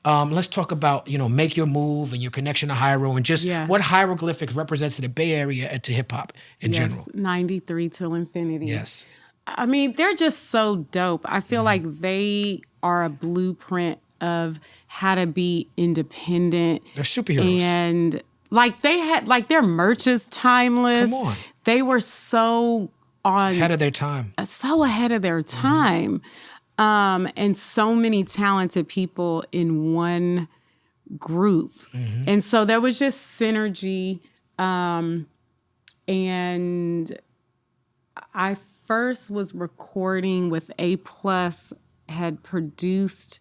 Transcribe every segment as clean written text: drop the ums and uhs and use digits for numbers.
Let's talk about, Make Your Move and your connection to Hiero and just what Hieroglyphics represents to the Bay Area and to hip hop in general. 93 till infinity. Yes. I mean, they're just so dope. I feel like they are a blueprint of how to be independent. They're superheroes. And like they had, like their merch is timeless. Come on. They were so ahead of their time. So ahead of their time. And so many talented people in one group. And so there was just synergy. And I first was recording with A+, had produced,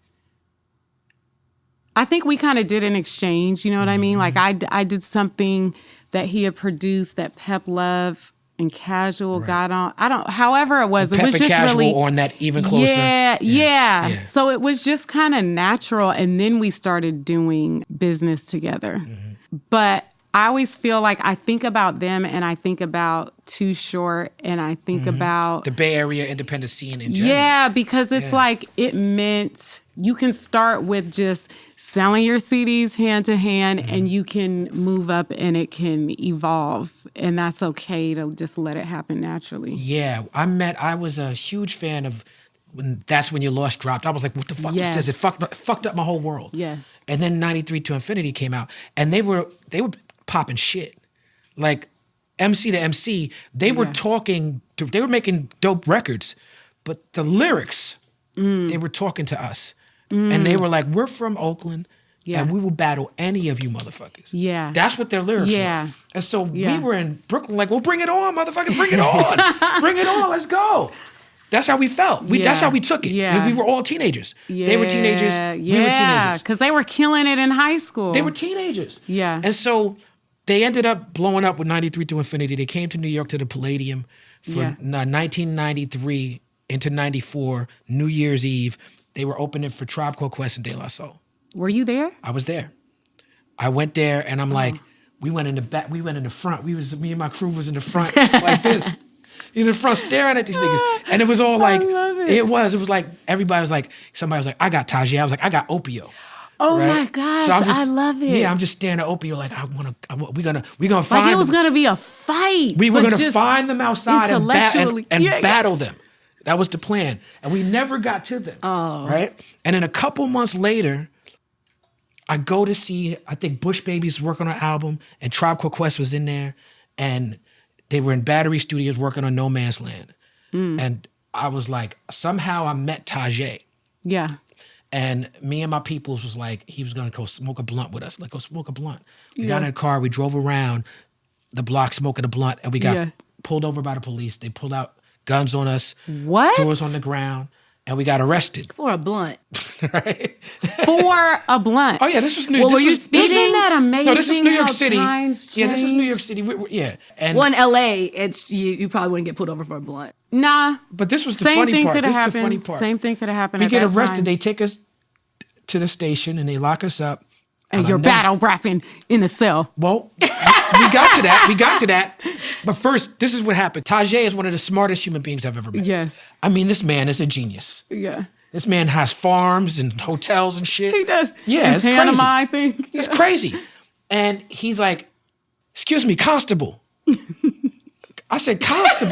I think we kind of did an exchange, you know what I mean? Like I did something that he had produced that Pep Love and Casual got on. However it was, it was just Casual really on that Even Closer. Yeah. So it was just kind of natural. And then we started doing business together. But I always feel like I think about them and I think about Too Short and I think about the Bay Area independent scene in general. Yeah, because it's like it meant you can start with just selling your CDs hand to hand and you can move up and it can evolve. And that's okay to just let it happen naturally. Yeah, I was a huge fan of That's When Your Lost dropped. I was like, what the fuck was this? It fucked up my whole world. Yes. And then 93 to Infinity came out and they were popping shit. Like MC to MC, they were they were making dope records, but the lyrics, they were talking to us. And they were like, we're from Oakland and we will battle any of you motherfuckers. Yeah. That's what their lyrics were. And so we were in Brooklyn like, well, bring it on, motherfuckers, bring it on. Bring it on, let's go. That's how we felt. That's how we took it. Yeah. We were all teenagers. They were teenagers. We were teenagers. Because they were killing it in high school. They were teenagers. Yeah. And so they ended up blowing up with 93 to Infinity. They came to New York to the Palladium for 1993 into 94, New Year's Eve. They were opening for Tribe Called Quest and De La Soul. Were you there? I was there. I went there and I'm like, we went in the back, we went in the front. Me and my crew was in the front like this. He's in the front staring at these niggas. And it was all like, it was like, everybody was like, somebody was like, I got Tajai. I was like, I got Opio. Oh my gosh, so I love it. Yeah, I'm just staring at Opio like, we're gonna find like it was gonna be a fight. We were gonna find them outside and battle them. That was the plan. And we never got to them, right? And then a couple months later, I go to see, I think Bush Babies working on an album and Tribe Called Quest was in there and they were in Battery Studios working on No Man's Land. And I was like, somehow I met Tajai. Yeah. And me and my peoples was like, he was gonna go smoke a blunt with us. Like, go smoke a blunt. We got in a car, we drove around the block smoking a blunt, and we got pulled over by the police. They pulled out guns on us, threw us on the ground, and we got arrested. For a blunt. Right? For a blunt. Oh yeah, this was New York. Isn't that amazing? No, this is New York City. Yeah, this is New York City. And well, in LA, it's you probably wouldn't get pulled over for a blunt. Nah. But this was the funny part. This is the funny part. Same thing could have happened. We get arrested. They take us to the station and they lock us up. And you're battle rapping in the cell. Well, we got to that. We got to that. But first, this is what happened. Tajai is one of the smartest human beings I've ever met. Yes. I mean, this man is a genius. Yeah. This man has farms and hotels and shit. He does. Yeah, it's Panama, crazy. I think. It's crazy. And he's like, excuse me, constable. I said, constable?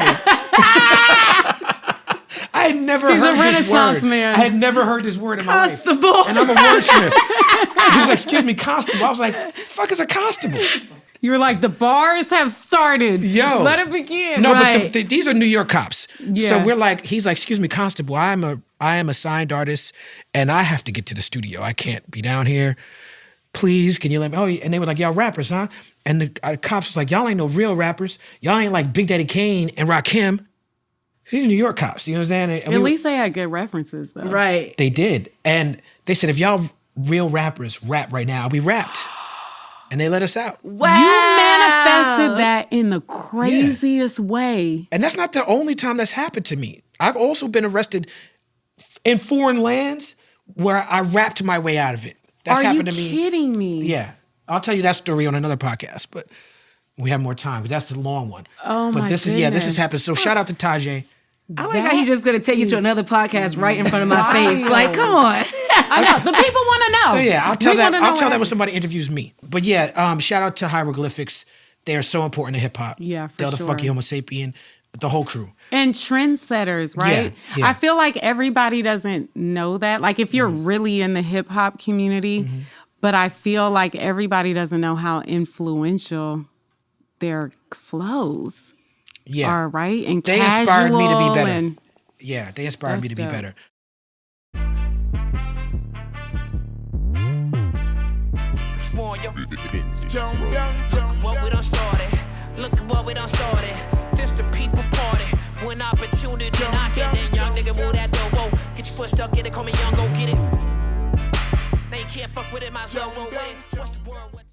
I had never heard this word. Man. I had never heard this word in my life. Constable. And I'm a wordsmith. He was like, excuse me, constable. I was like, the fuck is a constable? You were like, the bars have started. Yo. Let it begin. No, right. but these are New York cops. Yeah. So we're like, he's like, excuse me, constable, I am a signed artist and I have to get to the studio. I can't be down here. Please, can you let me? Oh, and they were like, y'all rappers, huh? And the cops was like, y'all ain't no real rappers. Y'all ain't like Big Daddy Kane and Rakim. These are New York cops, you know what I'm saying? At least they had good references, though. Right. They did. And they said, if y'all real rappers rap right now, we rapped. And they let us out. Wow. You manifested that in the craziest way. And that's not the only time that's happened to me. I've also been arrested in foreign lands where I rapped my way out of it. That's happened to me. Are you kidding me? Yeah. I'll tell you that story on another podcast, but we have more time. But that's the long one. Oh, but my this goodness. This has happened. So shout out to Tajai. I like how he's just going to take you to another podcast right in front of my face. Like, come on. I know. The people want to know. Oh, yeah, I'll tell that. I'll tell that when somebody interviews me. But yeah, shout out to Hieroglyphics. They are so important to hip hop. Yeah, for Delta sure. Funky Homo Sapien, the whole crew. And trendsetters, right? Yeah. I feel like everybody doesn't know that. Like if you're really in the hip hop community, but I feel like everybody doesn't know how influential their flows are, right? And they inspired me to be better. And yeah, they inspired me to be better. What we done started. Look at what we done started. This the people party. When opportunity knocking, then young nigga move that door. Whoa, get your foot stuck in it, call me young, go get it. Now you can't fuck with it, might as well roll with it.